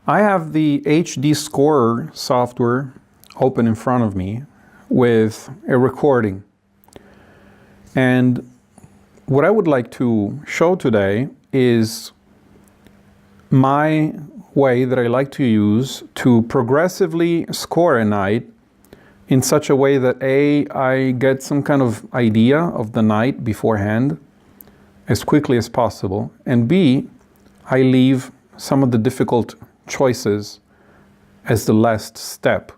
I have the HDScorer software open in front of me with a recording. And what I would like to show today is my way that I like to use to progressively score a night in such a way that A, I get some kind of idea of the night beforehand as quickly as possible, and B, I leave some of the difficult choices as the last step.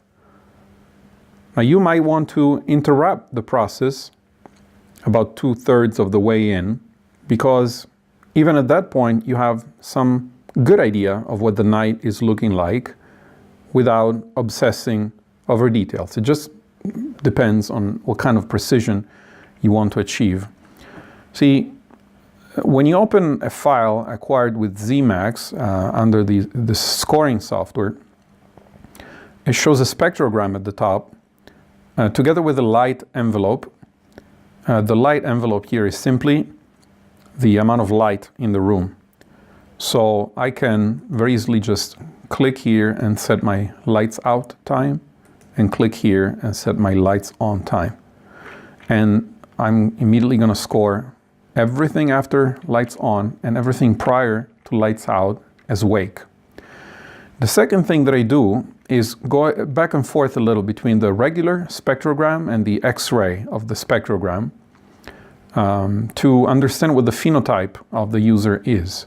Now you might want to interrupt the process about 2/3 of the way in, because even at that point you have some good idea of what the night is looking like without obsessing over details. It just depends on what kind of precision you want to achieve. See, when you open a file acquired with ZMax under the scoring software, it shows a spectrogram at the top together with a light envelope. The light envelope here is simply the amount of light in the room. So I can very easily just click here and set my lights out time, and click here and set my lights on time. And I'm immediately going to score everything after lights on and everything prior to lights out as wake. The second thing that I do is go back and forth a little between the regular spectrogram and the X-ray of the spectrogram to understand what the phenotype of the user is.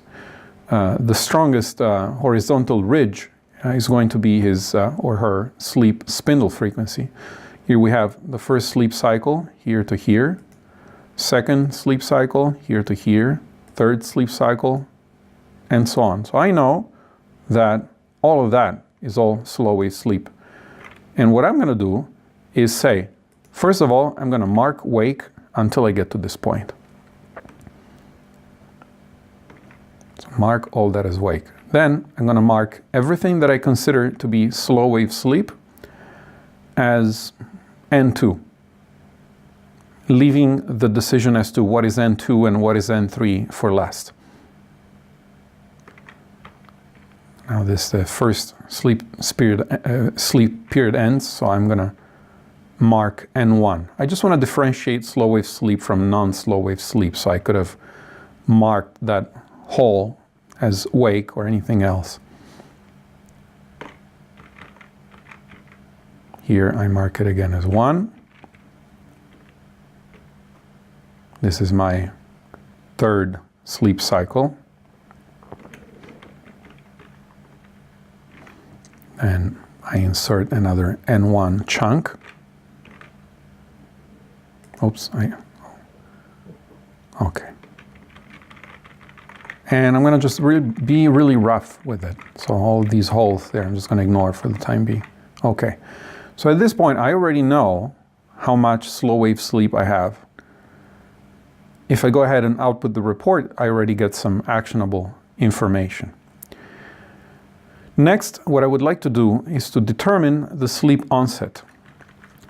The strongest horizontal ridge is going to be his or her sleep spindle frequency. Here we have the first sleep cycle, here to here. Second sleep cycle, here to here. Third sleep cycle, and so on. So I know that all of that is all slow wave sleep. And what I'm going to do is say, first of all, I'm going to mark wake until I get to this point. So mark all that as wake. Then I'm going to mark everything that I consider to be slow wave sleep as N2, leaving the decision as to what is N2 and what is N3 for last. Now this first sleep period ends, so I'm going to mark N1. I just want to differentiate slow wave sleep from non-slow wave sleep, so I could have marked that hole as wake or anything else. Here I mark it again as 1. This is my third sleep cycle. And I insert another N1 chunk. Oops, okay. And I'm going to just be really rough with it. So all these holes there, I'm just going to ignore for the time being. Okay. So at this point, I already know how much slow wave sleep I have. If I go ahead and output the report, I already get some actionable information. Next, what I would like to do is to determine the sleep onset.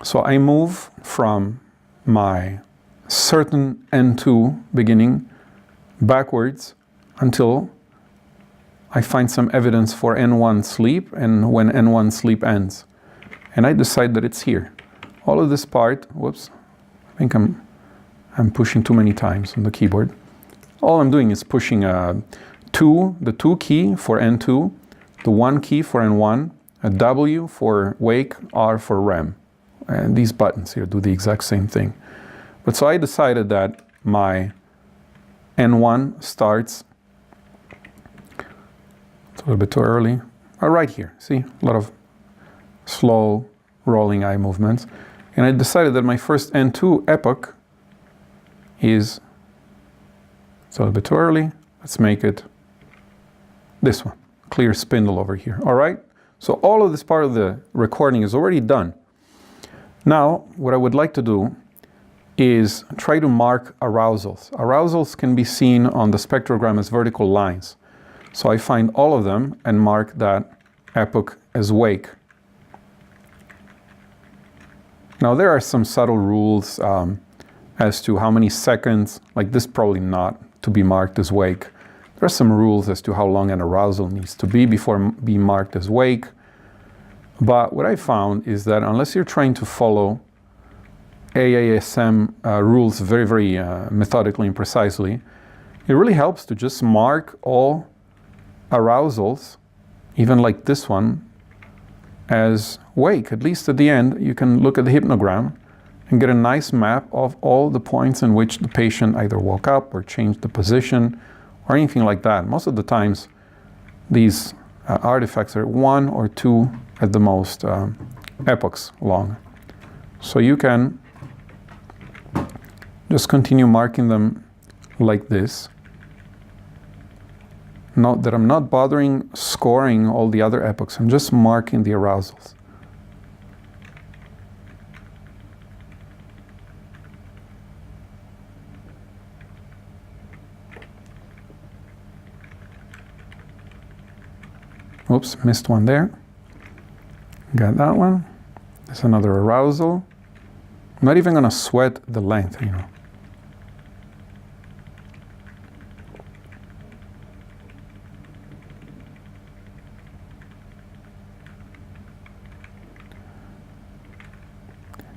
So I move from my certain N2 beginning backwards until I find some evidence for N1 sleep and when N1 sleep ends. And I decide that it's here. All of this part, whoops, I think I'm pushing too many times on the keyboard. All I'm doing is pushing the 2 key for N2, the 1 key for N1, a W for wake, R for REM. And these buttons here do the exact same thing. But so I decided that my N1 starts, it's a little bit too early, right here. See, a lot of slow rolling eye movements. And I decided that my first N2 epoch is, it's a little bit too early, let's make it this one, clear spindle over here. All right, so all of this part of the recording is already done. Now, what I would like to do is try to mark arousals. Arousals can be seen on the spectrogram as vertical lines. So I find all of them and mark that epoch as wake. Now there are some subtle rules as to how many seconds, like this probably not to be marked as wake. There are some rules as to how long an arousal needs to be before being marked as wake. But what I found is that unless you're trying to follow AASM rules very, very methodically and precisely, it really helps to just mark all arousals, even like this one, as wake. At least at the end, you can look at the hypnogram and get a nice map of all the points in which the patient either woke up or changed the position or anything like that. Most of the times, these artifacts are 1 or 2 at the most epochs long. So you can just continue marking them like this. Note that I'm not bothering scoring all the other epochs. I'm just marking the arousals. Oops, missed one there. Got that one. There's another arousal. I'm not even going to sweat the length, you know.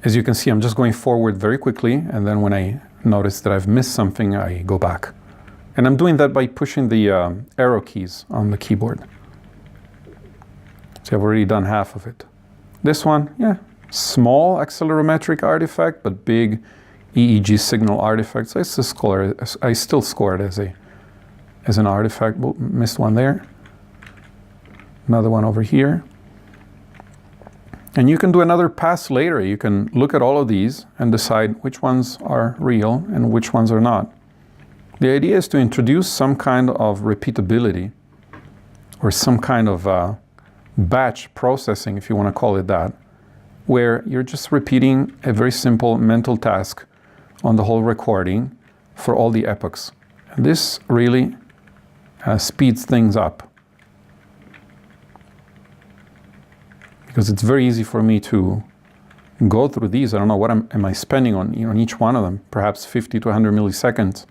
As you can see, I'm just going forward very quickly, and then when I notice that I've missed something, I go back. And I'm doing that by pushing the arrow keys on the keyboard. So I've already done half of it. This one, yeah, small accelerometric artifact, but big EEG signal artifact. So I still score it as an artifact. Oh, missed one there. Another one over here. And you can do another pass later. You can look at all of these and decide which ones are real and which ones are not. The idea is to introduce some kind of repeatability or some kind of batch processing, if you want to call it that, where you're just repeating a very simple mental task on the whole recording for all the epochs. And this really speeds things up. Because it's very easy for me to go through these. I don't know what am I spending on each one of them, perhaps 50 to 100 milliseconds.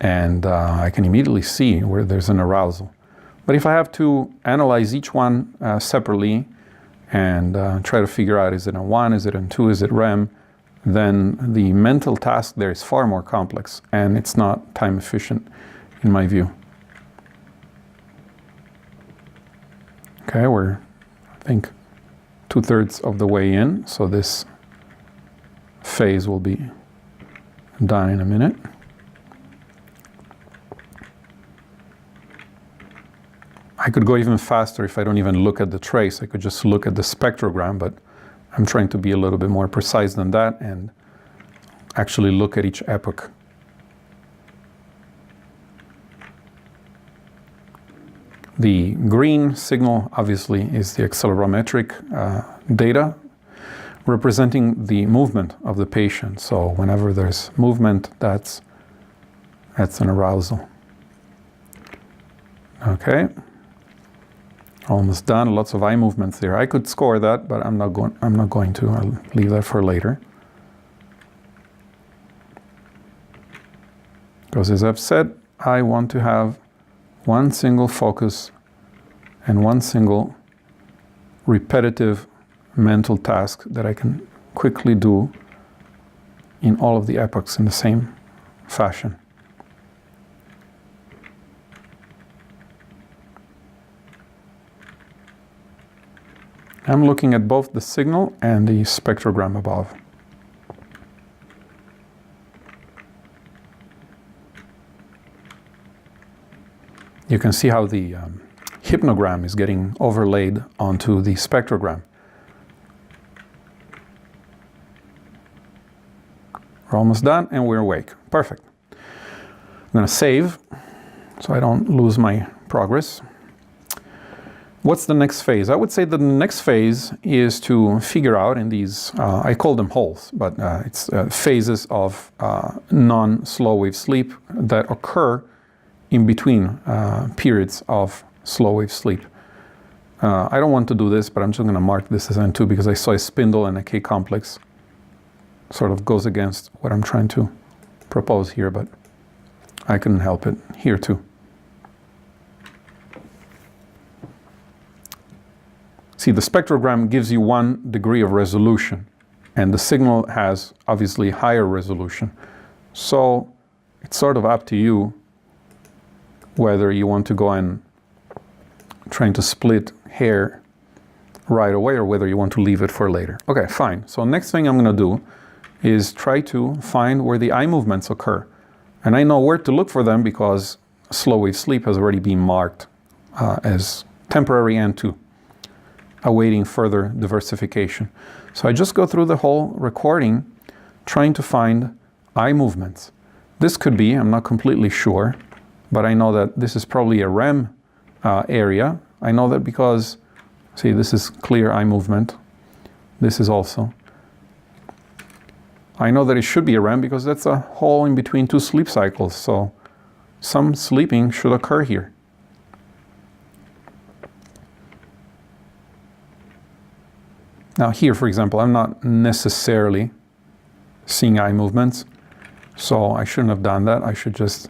And I can immediately see where there's an arousal. But if I have to analyze each one separately and try to figure out, is it a 1, is it a 2, is it REM, then the mental task there is far more complex and it's not time efficient in my view. Okay, we're, I think, 2/3 of the way in, so this phase will be done in a minute. I could go even faster if I don't even look at the trace. I could just look at the spectrogram, but I'm trying to be a little bit more precise than that and actually look at each epoch. The green signal, obviously, is the accelerometric data representing the movement of the patient. So whenever there's movement, that's an arousal. Okay. Almost done. Lots of eye movements there. I could score that, but I'm not going to. I'll leave that for later. Because as I've said, I want to have one single focus and one single repetitive mental task that I can quickly do in all of the epochs in the same fashion. I'm looking at both the signal and the spectrogram above. You can see how the hypnogram is getting overlaid onto the spectrogram. We're almost done and we're awake. Perfect. I'm going to save so I don't lose my progress. What's the next phase? I would say that the next phase is to figure out in these, I call them holes, but it's phases of non-slow wave sleep that occur in between periods of slow wave sleep. I don't want to do this, but I'm just going to mark this as N2 because I saw a spindle and a K complex. Sort of goes against what I'm trying to propose here, but I couldn't help it here too. See, the spectrogram gives you 1 degree of resolution, and the signal has obviously higher resolution. So it's sort of up to you whether you want to go and trying to split hair right away or whether you want to leave it for later. Okay, fine. So next thing I'm going to do is try to find where the eye movements occur. And I know where to look for them because slow wave sleep has already been marked as temporary N2, awaiting further diversification. So I just go through the whole recording trying to find eye movements. This could be, I'm not completely sure, but I know that this is probably a REM area. I know that because, see, this is clear eye movement. This is also. I know that it should be a REM because that's a hole in between 2 sleep cycles, so some sleeping should occur here. Now here, for example, I'm not necessarily seeing eye movements, so I shouldn't have done that. I should just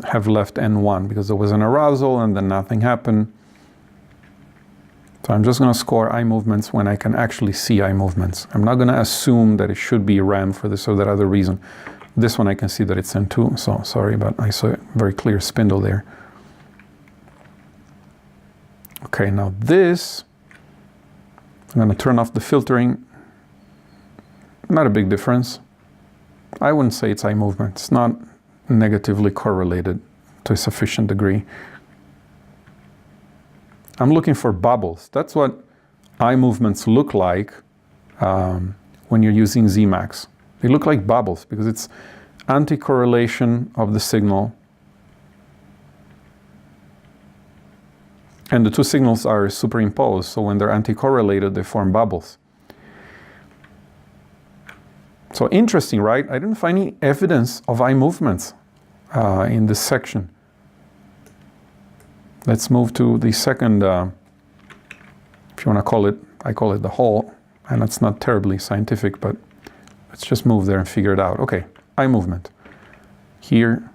have left N1 because there was an arousal and then nothing happened. So I'm just going to score eye movements when I can actually see eye movements. I'm not going to assume that it should be REM for this or that other reason. This one I can see that it's N2, so sorry, but I saw a very clear spindle there. Okay, now this, I'm going to turn off the filtering. Not a big difference. I wouldn't say it's eye movement. It's not negatively correlated to a sufficient degree. I'm looking for bubbles. That's what eye movements look like when you're using ZMax. They look like bubbles because it's anti-correlation of the signal. And the 2 signals are superimposed, so when they're anti-correlated, they form bubbles. So interesting, right? I didn't find any evidence of eye movements in this section. Let's move to the second, if you want to call it, I call it the hole, and it's not terribly scientific, but let's just move there and figure it out. Okay, eye movement. Here,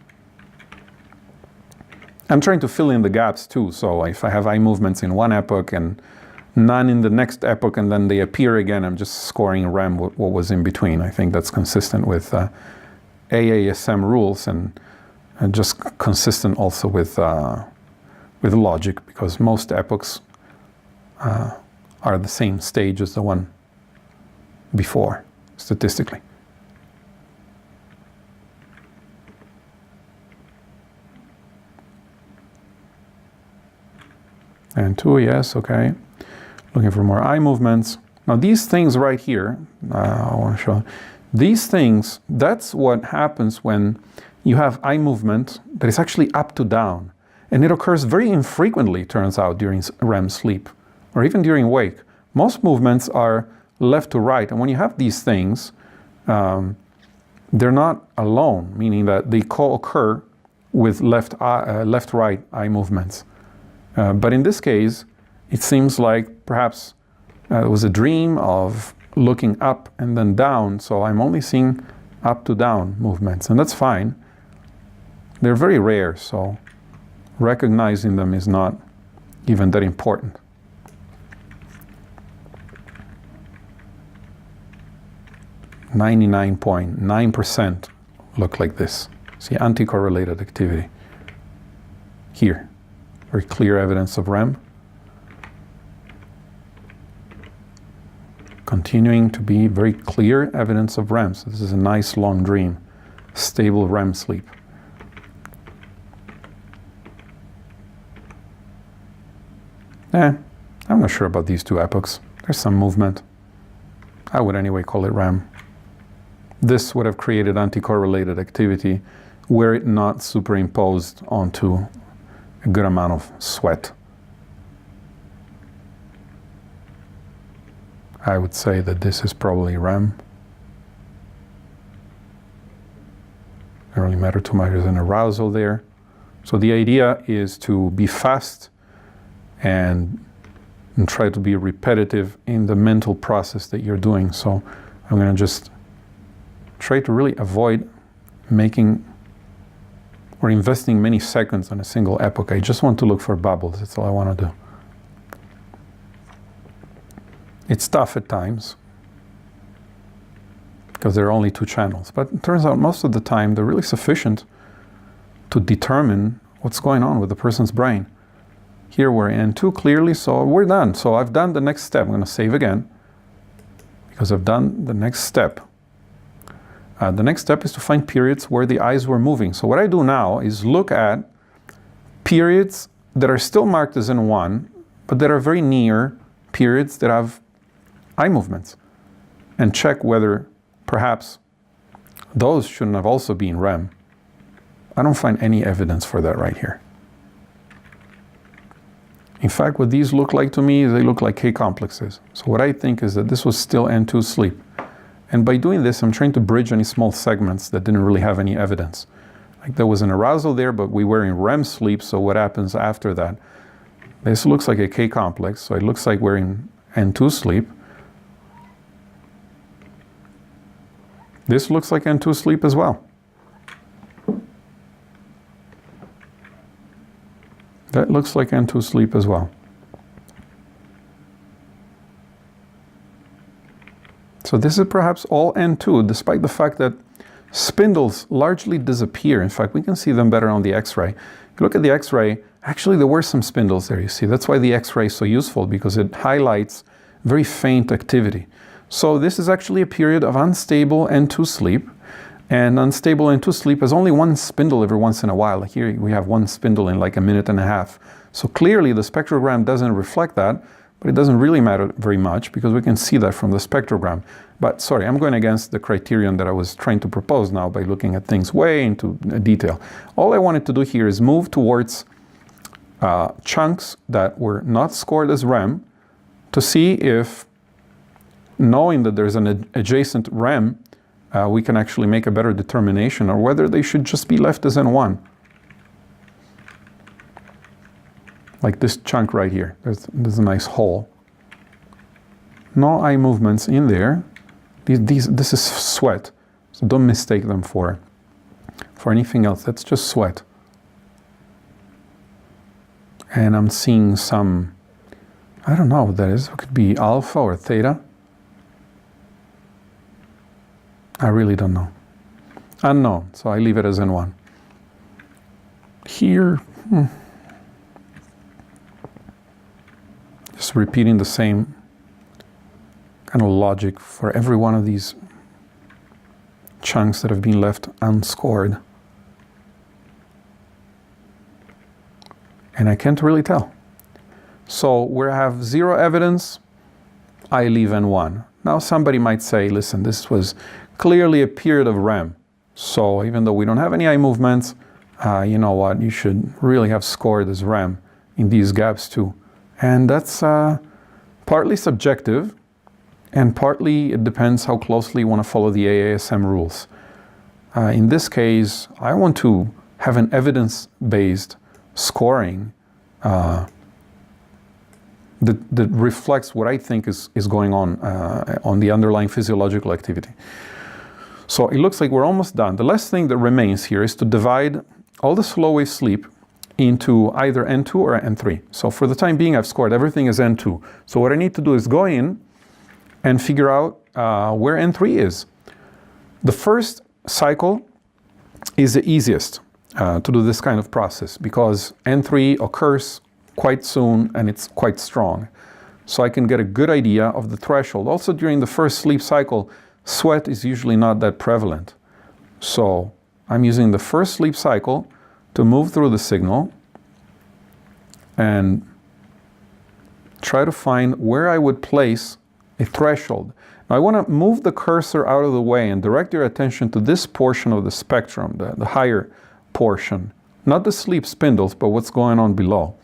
I'm trying to fill in the gaps too, so if I have eye movements in one epoch and none in the next epoch and then they appear again, I'm just scoring REM what was in between. I think that's consistent with AASM rules and just consistent also with logic, because most epochs are the same stage as the one before, statistically. And 2, yes, okay. Looking for more eye movements. Now these things right here, I want to show. These things, that's what happens when you have eye movement that is actually up to down. And it occurs very infrequently, turns out, during REM sleep, or even during wake. Most movements are left to right. And when you have these things, they're not alone, meaning that they co-occur with left-right eye movements. But in this case, it seems like perhaps it was a dream of looking up and then down, so I'm only seeing up to down movements, and that's fine. They're very rare, so recognizing them is not even that important. .9% look like this. See, anti-correlated activity. Here, very clear evidence of REM. Continuing to be very clear evidence of REM. So this is a nice long dream, stable REM sleep. I'm not sure about these 2 epochs. There's some movement. I would anyway call it REM. This would have created anti-correlated activity were it not superimposed onto a good amount of sweat. I would say that this is probably REM. Doesn't really matter too much. There's an arousal there. So the idea is to be fast and try to be repetitive in the mental process that you're doing. So I'm going to just try to really avoid making or investing many seconds on a single epoch. I just want to look for bubbles. That's all I want to do. It's tough at times because there are only 2 channels, but it turns out most of the time they're really sufficient to determine what's going on with the person's brain. Here we're in N2 clearly, so we're done. So I've done the next step. I'm going to save again because I've done the next step. The next step is to find periods where the eyes were moving. So what I do now is look at periods that are still marked as N1, but that are very near periods that have eye movements, and check whether perhaps those shouldn't have also been REM. I don't find any evidence for that right here. In fact, what these look like to me is they look like K-complexes. So what I think is that this was still N2 sleep. And by doing this, I'm trying to bridge any small segments that didn't really have any evidence. Like there was an arousal there, but we were in REM sleep, so what happens after that? This looks like a K-complex, so it looks like we're in N2 sleep. This looks like N2 sleep as well. That looks like N2 sleep as well. So this is perhaps all N2, despite the fact that spindles largely disappear. In fact, we can see them better on the X-ray. If you look at the X-ray, actually there were some spindles there, you see. That's why the X-ray is so useful, because it highlights very faint activity. So this is actually a period of unstable N2 sleep. And unstable N2 sleep has only one spindle every once in a while. Like here we have one spindle in like a minute and a half. So clearly the spectrogram doesn't reflect that, but it doesn't really matter very much because we can see that from the spectrogram. But sorry, I'm going against the criterion that I was trying to propose now by looking at things way into detail. All I wanted to do here is move towards chunks that were not scored as REM to see if, knowing that there's an adjacent REM, we can actually make a better determination, or whether they should just be left as N1. Like this chunk right here. There's a nice hole. No eye movements in there. This is sweat, so don't mistake them for anything else. That's just sweat. And I'm seeing some, I don't know what that is. It could be alpha or theta. I really don't know. Unknown, so I leave it as N1. Here, just repeating the same kind of logic for every one of these chunks that have been left unscored. And I can't really tell. So where I have 0 evidence, I leave N1. Now somebody might say, listen, this was clearly a period of REM. So even though we don't have any eye movements, you know what, you should really have scored as REM in these gaps too. And that's partly subjective, and partly it depends how closely you want to follow the AASM rules. In this case, I want to have an evidence-based scoring that reflects what I think is going on the underlying physiological activity. So it looks like we're almost done. The last thing that remains here is to divide all the slow wave sleep into either N2 or N3. So for the time being, I've scored everything as N2. So what I need to do is go in and figure out where N3 is. The first cycle is the easiest to do this kind of process because N3 occurs quite soon and it's quite strong. So I can get a good idea of the threshold. Also during the first sleep cycle, sweat is usually not that prevalent. So I'm using the first sleep cycle to move through the signal and try to find where I would place a threshold. Now I want to move the cursor out of the way and direct your attention to this portion of the spectrum, the higher portion. Not the sleep spindles, but what's going on below.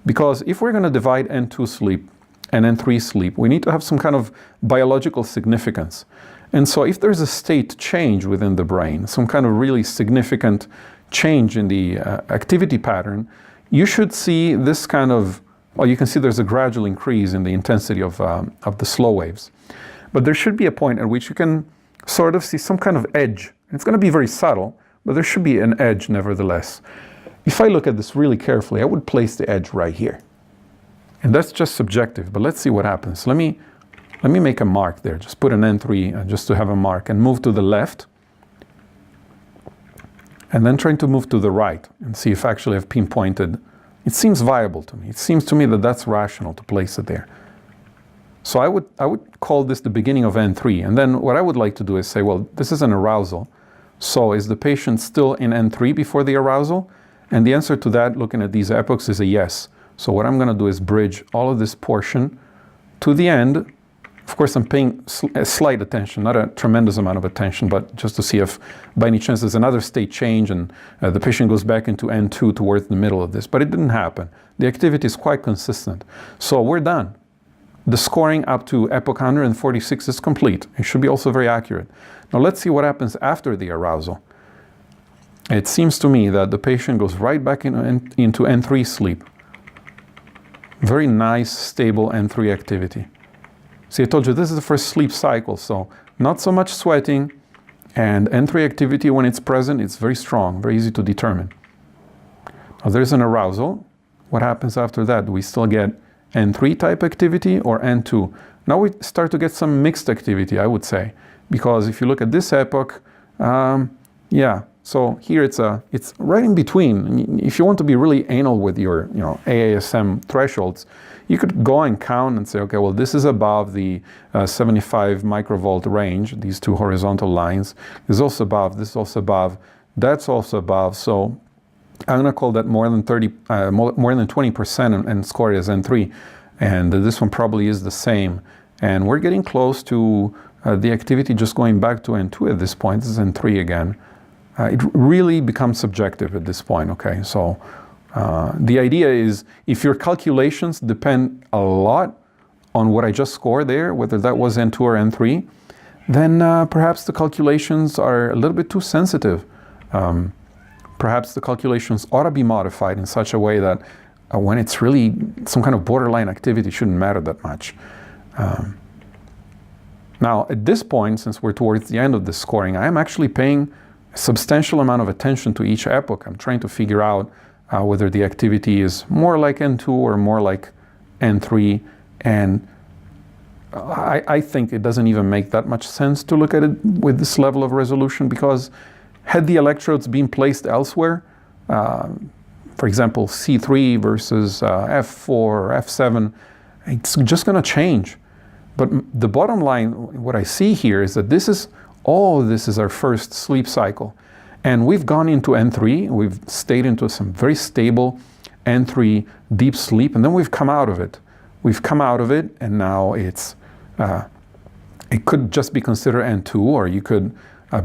Because if we're going to divide N2 sleep and N3 sleep, we need to have some kind of biological significance. And so if there's a state change within the brain, some kind of really significant change in the activity pattern, you should see this kind of, well, you can see there's a gradual increase in the intensity of the slow waves. But there should be a point at which you can sort of see some kind of edge. It's going to be very subtle, but there should be an edge nevertheless. If I look at this really carefully, I would place the edge right here. And that's just subjective, but let's see what happens. Let me make a mark there. Just put an N3 just to have a mark and move to the left. And then trying to move to the right and see if actually I've pinpointed. It seems viable to me. It seems to me that that's rational to place it there. So I would call this the beginning of N3. And then what I would like to do is say, well, this is an arousal. So is the patient still in N3 before the arousal? And the answer to that, looking at these epochs, is a yes. So what I'm going to do is bridge all of this portion to the end. Of course, I'm paying a slight attention, not a tremendous amount of attention, but just to see if by any chance there's another state change and the patient goes back into N2 towards the middle of this. But it didn't happen. The activity is quite consistent. So we're done. The scoring up to epoch 146 is complete. It should be also very accurate. Now let's see what happens after the arousal. It seems to me that the patient goes right back into N3 sleep. Very nice, stable N3 activity. See, I told you this is the first sleep cycle, so not so much sweating, and N3 activity when it's present, it's very strong, very easy to determine. Now there's an arousal. What happens after that? Do we still get N3 type activity or N2? Now we start to get some mixed activity, I would say, because if you look at this epoch, yeah, so here it's right in between. If you want to be really anal with your AASM thresholds, you could go and count and say, okay, well, this is above the 75 microvolt range, these two horizontal lines. This is also above, this is also above, that's also above. So I'm going to call that more than 20% and score it as N3. And this one probably is the same. And we're getting close to the activity just going back to N2 at this point. This is N3 again. It really becomes subjective at this point, okay? So the idea is if your calculations depend a lot on what I just scored there, whether that was N2 or N3, then perhaps the calculations are a little bit too sensitive. Perhaps the calculations ought to be modified in such a way that when it's really some kind of borderline activity, it shouldn't matter that much. Now, at this point, since we're towards the end of the scoring, I am actually paying a substantial amount of attention to each epoch. I'm trying to figure out whether the activity is more like N2 or more like N3. And I think it doesn't even make that much sense to look at it with this level of resolution, because had the electrodes been placed elsewhere, for example, C3 versus F4 or F7, it's just going to change. But the bottom line, what I see here is that this is our first sleep cycle. And we've gone into N3, we've stayed into some very stable N3 deep sleep, and then we've come out of it. We've come out of it, and now it could just be considered N2, or you could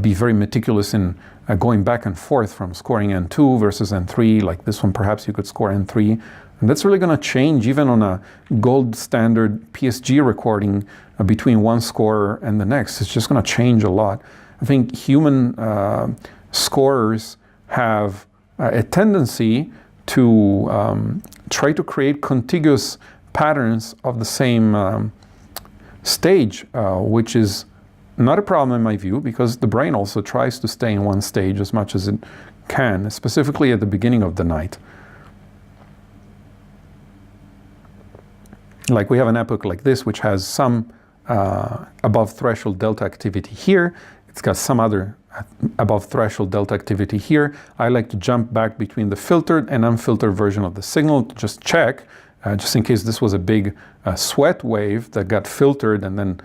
be very meticulous in going back and forth from scoring N2 versus N3, like this one perhaps you could score N3. And that's really going to change even on a gold standard PSG recording between one scorer and the next. It's just going to change a lot. I think human scorers have a tendency to try to create contiguous patterns of the same stage, which is not a problem in my view, because the brain also tries to stay in one stage as much as it can, specifically at the beginning of the night. Like we have an epoch like this, which has some above threshold delta activity here. It's got some other above threshold delta activity here. I like to jump back between the filtered and unfiltered version of the signal to just check, just in case this was a big sweat wave that got filtered and then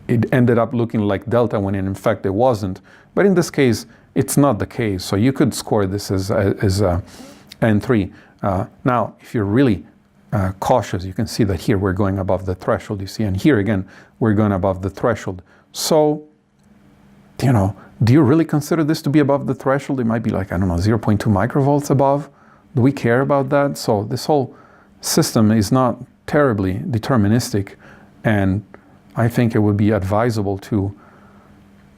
it ended up looking like delta when in fact it wasn't. But in this case, it's not the case. So you could score this as N3. Now, if you're really cautious, you can see that here we're going above the threshold, you see, and here again, we're going above the threshold. So, do you really consider this to be above the threshold? It might be like, I don't know, 0.2 microvolts above. Do we care about that? So this whole system is not terribly deterministic, and I think it would be advisable to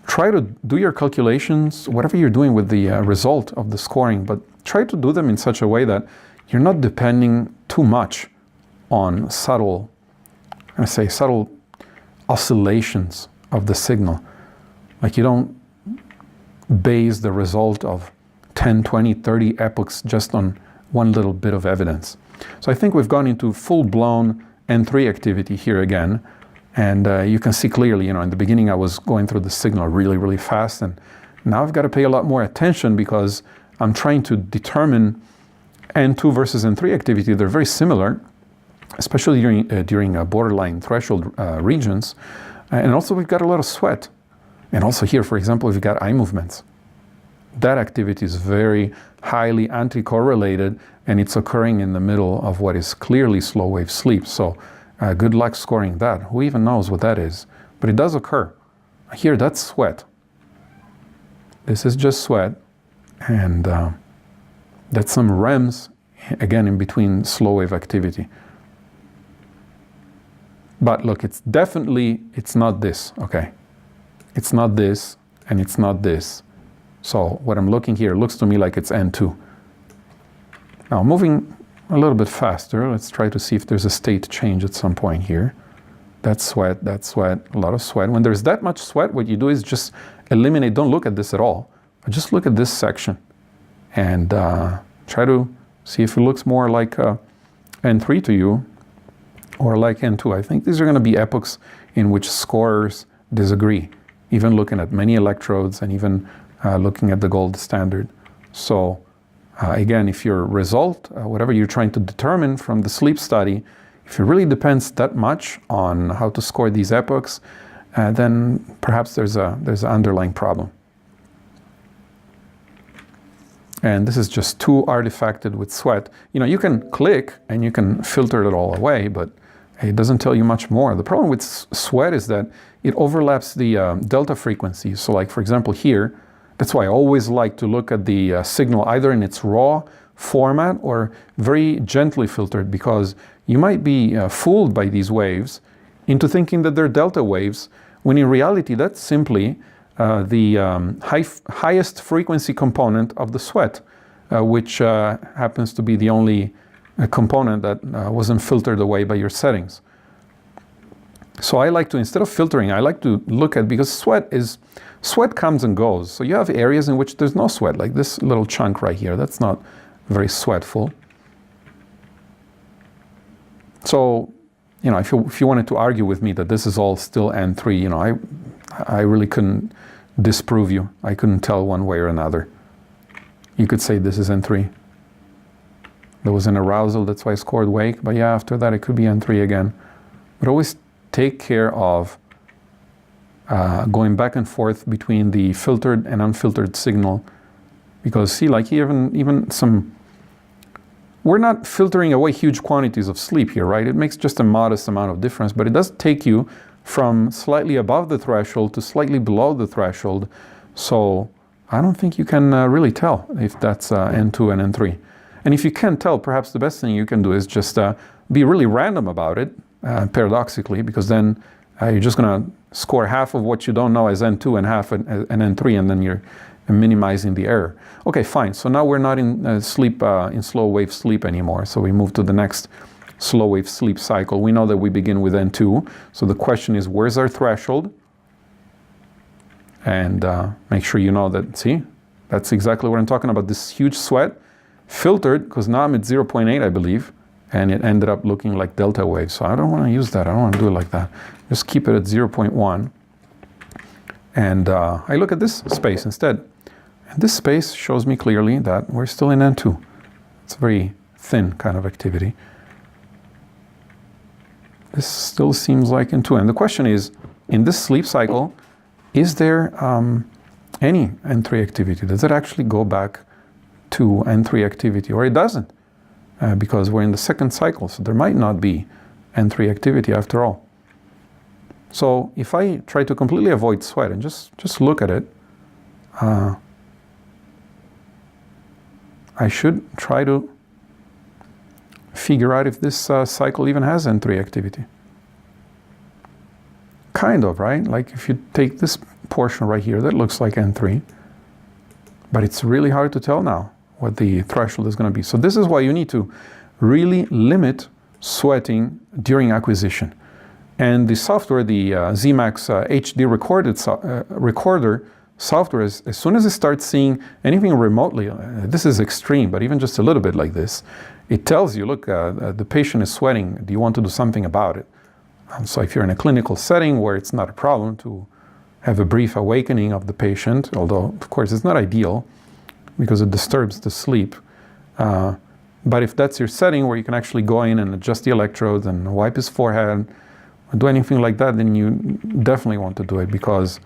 try to do your calculations, whatever you're doing with the result of the scoring, but try to do them in such a way that you're not depending too much on subtle oscillations of the signal. Like you don't base the result of 10, 20, 30 epochs just on one little bit of evidence. So I think we've gone into full-blown N3 activity here again. And you can see clearly, in the beginning I was going through the signal really, really fast. And now I've got to pay a lot more attention because I'm trying to determine N2 versus N3 activity. They're very similar, especially during borderline threshold regions. And also we've got a lot of sweat. And also here, for example, we've got eye movements. That activity is very highly anti-correlated, and it's occurring in the middle of what is clearly slow wave sleep. So good luck scoring that. Who even knows what that is? But it does occur. Here, that's sweat. This is just sweat. And that's some REMs, again, in between slow wave activity. But look, it's not this, okay? It's not this, and it's not this. So what I'm looking here looks to me like it's N2. Now moving a little bit faster, let's try to see if there's a state change at some point here. That's sweat, a lot of sweat. When there's that much sweat, what you do is just eliminate, don't look at this at all. Just look at this section and try to see if it looks more like N3 to you or like N2. I think these are going to be epochs in which scorers disagree, even looking at many electrodes and even looking at the gold standard. So again, if your result, whatever you're trying to determine from the sleep study, if it really depends that much on how to score these epochs, then perhaps there's an underlying problem. And this is just too artifacted with sweat. You can click and you can filter it all away, but it doesn't tell you much more. The problem with sweat is that it overlaps the delta frequency. So like, for example, here, that's why I always like to look at the signal either in its raw format or very gently filtered, because you might be fooled by these waves into thinking that they're delta waves, when in reality that's simply the highest frequency component of the sweat, which happens to be the only component that wasn't filtered away by your settings. So I like to, instead of filtering, I like to look at, because sweat comes and goes. So you have areas in which there's no sweat, like this little chunk right here. That's not very sweatful. So, if you wanted to argue with me that this is all still N3, I really couldn't disprove you. I couldn't tell one way or another. You could say this is N3. There was an arousal, that's why I scored wake. But yeah, after that it could be N3 again. But always take care of going back and forth between the filtered and unfiltered signal. Because see, like even some, we're not filtering away huge quantities of sleep here, right? It makes just a modest amount of difference, but it does take you from slightly above the threshold to slightly below the threshold. So I don't think you can really tell if that's N2 and N3. And if you can't tell, perhaps the best thing you can do is just be really random about it, paradoxically, because then you're just going to score half of what you don't know as N2 and half an N3, and then you're minimizing the error. Okay, fine. So now we're not in sleep, in slow wave sleep anymore. So we move to the next slow wave sleep cycle. We know that we begin with N2. So the question is, where's our threshold? And make sure you know that, see, that's exactly what I'm talking about. This huge sweat, filtered, because now I'm at 0.8, I believe, and it ended up looking like delta waves. So I don't want to use that. I don't want to do it like that. Just keep it at 0.1. And I look at this space instead. And this space shows me clearly that we're still in N2. It's a very thin kind of activity. This still seems like N2. And the question is, in this sleep cycle, is there any N3 activity? Does it actually go back to N3 activity, or it doesn't? Because we're in the second cycle, so there might not be N3 activity after all. So if I try to completely avoid sweat and just look at it, I should try to figure out if this cycle even has N3 activity. Kind of, right? Like if you take this portion right here, that looks like N3, but it's really hard to tell now what the threshold is going to be. So this is why you need to really limit sweating during acquisition. And the software, the ZMax HD recorder, software, as soon as it starts seeing anything remotely, this is extreme, but even just a little bit like this, it tells you, look, the patient is sweating. Do you want to do something about it? So if you're in a clinical setting where it's not a problem to have a brief awakening of the patient, although of course it's not ideal because it disturbs the sleep. But if that's your setting where you can actually go in and adjust the electrodes and wipe his forehead, or do anything like that, then you definitely want to do it because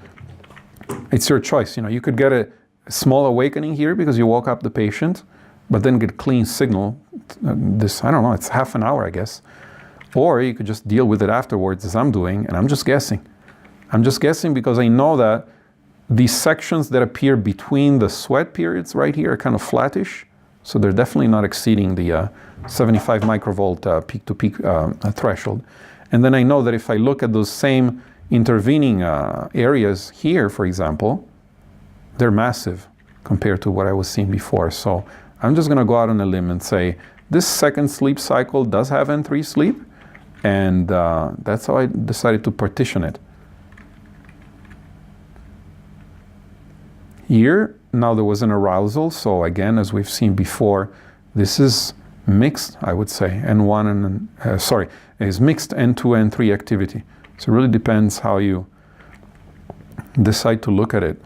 it's your choice. You know, you could get a small awakening here because you woke up the patient, but then get clean signal. This, I don't know, it's half an hour, I guess. Or you could just deal with it afterwards, as I'm doing, and I'm just guessing. I'm just guessing because I know that these sections that appear between the sweat periods right here are kind of flattish, so they're definitely not exceeding the 75 microvolt peak-to-peak threshold. And then I know that if I look at those same intervening areas here, for example, they're massive compared to what I was seeing before. So I'm just going to go out on a limb and say this second sleep cycle does have N3 sleep, and that's how I decided to partition it. Here, now there was an arousal, so again, as we've seen before, this is mixed, I would say, N1 and, is mixed N2, N3 activity. So it really depends how you decide to look at it.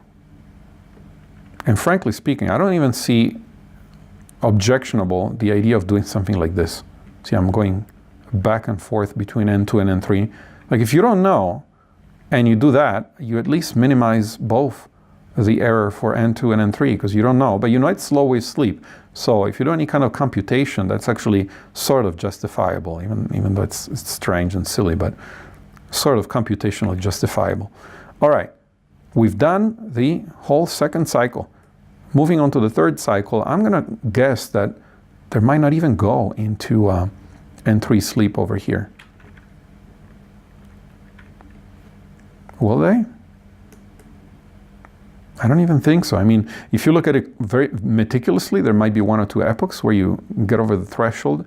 And frankly speaking, I don't even see objectionable the idea of doing something like this. See, I'm going back and forth between N2 and N3. Like if you don't know, and you do that, you at least minimize both the error for N2 and N3 because you don't know, but you know it's slow wave sleep. So if you do any kind of computation, that's actually sort of justifiable, even though it's strange and silly, but sort of computationally justifiable. All right, we've done the whole second cycle. Moving on to the third cycle, I'm gonna guess that there might not even go into N3 sleep over here. Will they? I don't even think so. I mean, if you look at it very meticulously, there might be 1 or 2 epochs where you get over the threshold.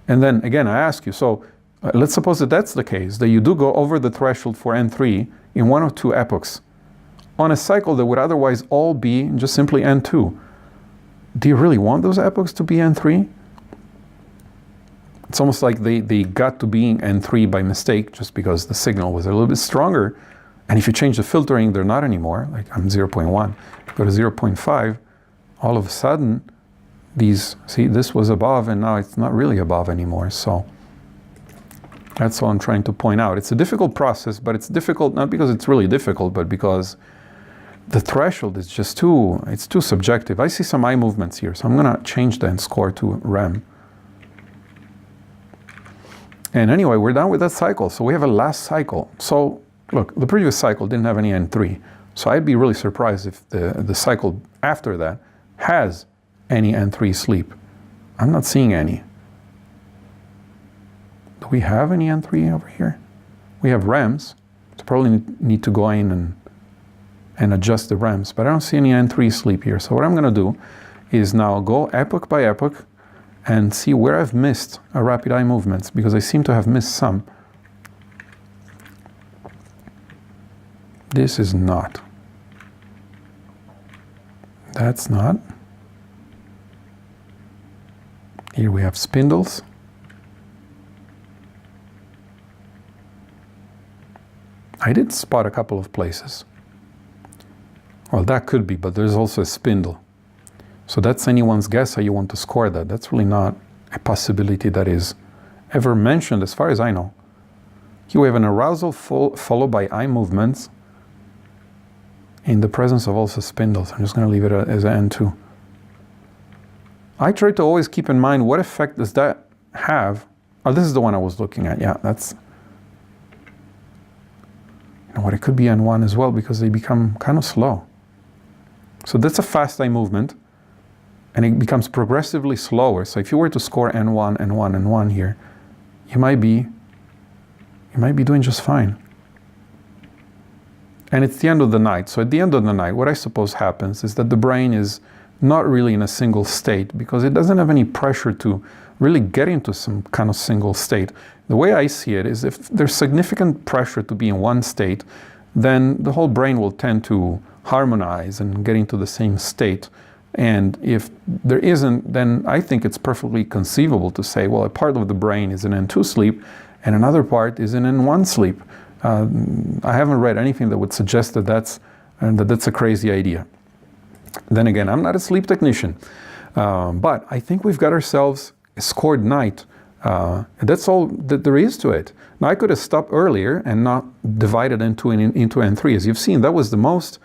And then again, I ask you, so let's suppose that that's the case, that you do go over the threshold for N3 in 1 or 2 epochs on a cycle that would otherwise all be just simply N2. Do you really want those epochs to be N3? It's almost like they got to being N3 by mistake just because the signal was a little bit stronger. And if you change the filtering, they're not anymore. Like I'm 0.1, go to 0.5, all of a sudden, these, see, this was above and now it's not really above anymore. So that's what I'm trying to point out. It's a difficult process, but it's difficult not because it's really difficult, but because the threshold is just it's too subjective. I see some eye movements here, so I'm gonna change the unscored to REM. And anyway, we're done with that cycle. So we have a last cycle. So look, the previous cycle didn't have any N3. So I'd be really surprised if the cycle after that has any N3 sleep. I'm not seeing any. Do we have any N3 over here? We have REMs. So probably need to go in and adjust the REMs, but I don't see any N3 sleep here. So what I'm gonna do is now go epoch by epoch and see where I've missed a rapid eye movements, because I seem to have missed some. This is not. That's not. Here we have spindles. I did spot a couple of places. Well, that could be, but there's also a spindle. So that's anyone's guess how you want to score that. That's really not a possibility that is ever mentioned as far as I know. Here we have an arousal followed by eye movements in the presence of also spindles. I'm just going to leave it as an N2. I try to always keep in mind what effect does that have. Oh, this is the one I was looking at. Yeah, that's, you know what, it could be N1 as well because they become kind of slow. So that's a fast eye movement and it becomes progressively slower. So if you were to score N1, N1, N1 here, you might be doing just fine. And it's the end of the night. So at the end of the night, what I suppose happens is that the brain is not really in a single state because it doesn't have any pressure to really get into some kind of single state. The way I see it is if there's significant pressure to be in one state, then the whole brain will tend to harmonize and get into the same state. And if there isn't, then I think it's perfectly conceivable to say, well, a part of the brain is in N2 sleep and another part is in N1 sleep. I haven't read anything that would suggest that that's a crazy idea. Then again, I'm not a sleep technician, but I think we've got ourselves a scored night. That's all that there is to it. Now, I could have stopped earlier and not divided into N3. As you've seen, that was the most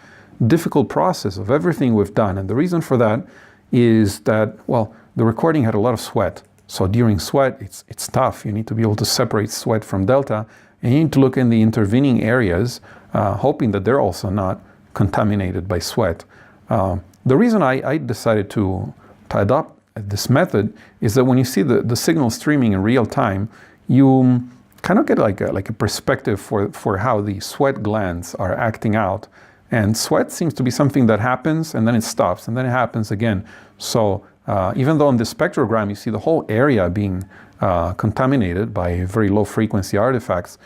difficult process of everything we've done. And the reason for that is that, well, the recording had a lot of sweat. So during sweat, it's tough. You need to be able to separate sweat from delta. And you need to look in the intervening areas, hoping that they're also not contaminated by sweat. The reason I decided to adopt this method is that when you see the signal streaming in real time, you kind of get like a perspective for how the sweat glands are acting out. And sweat seems to be something that happens and then it stops and then it happens again. So even though on the spectrogram you see the whole area being contaminated by very low frequency artifacts,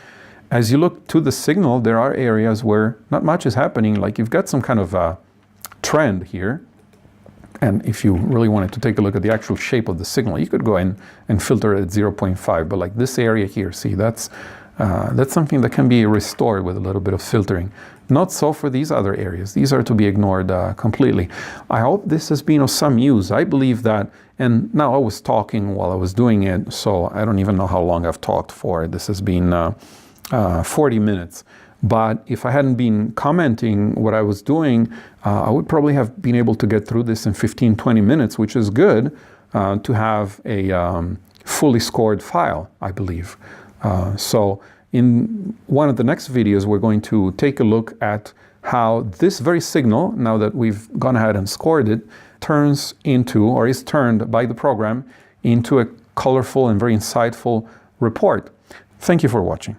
as you look to the signal, there are areas where not much is happening. Like you've got some kind of trend here. And if you really wanted to take a look at the actual shape of the signal, you could go in and filter it at 0.5. But like this area here, see, that's something that can be restored with a little bit of filtering. Not so for these other areas. These are to be ignored completely. I hope this has been of some use. I believe that, and now I was talking while I was doing it, so I don't even know how long I've talked for. This has been 40 minutes. But if I hadn't been commenting what I was doing, I would probably have been able to get through this in 15-20 minutes, which is good to have a fully scored file, I believe. So in one of the next videos, we're going to take a look at how this very signal, now that we've gone ahead and scored it, turns into, or is turned by the program, into a colorful and very insightful report. Thank you for watching.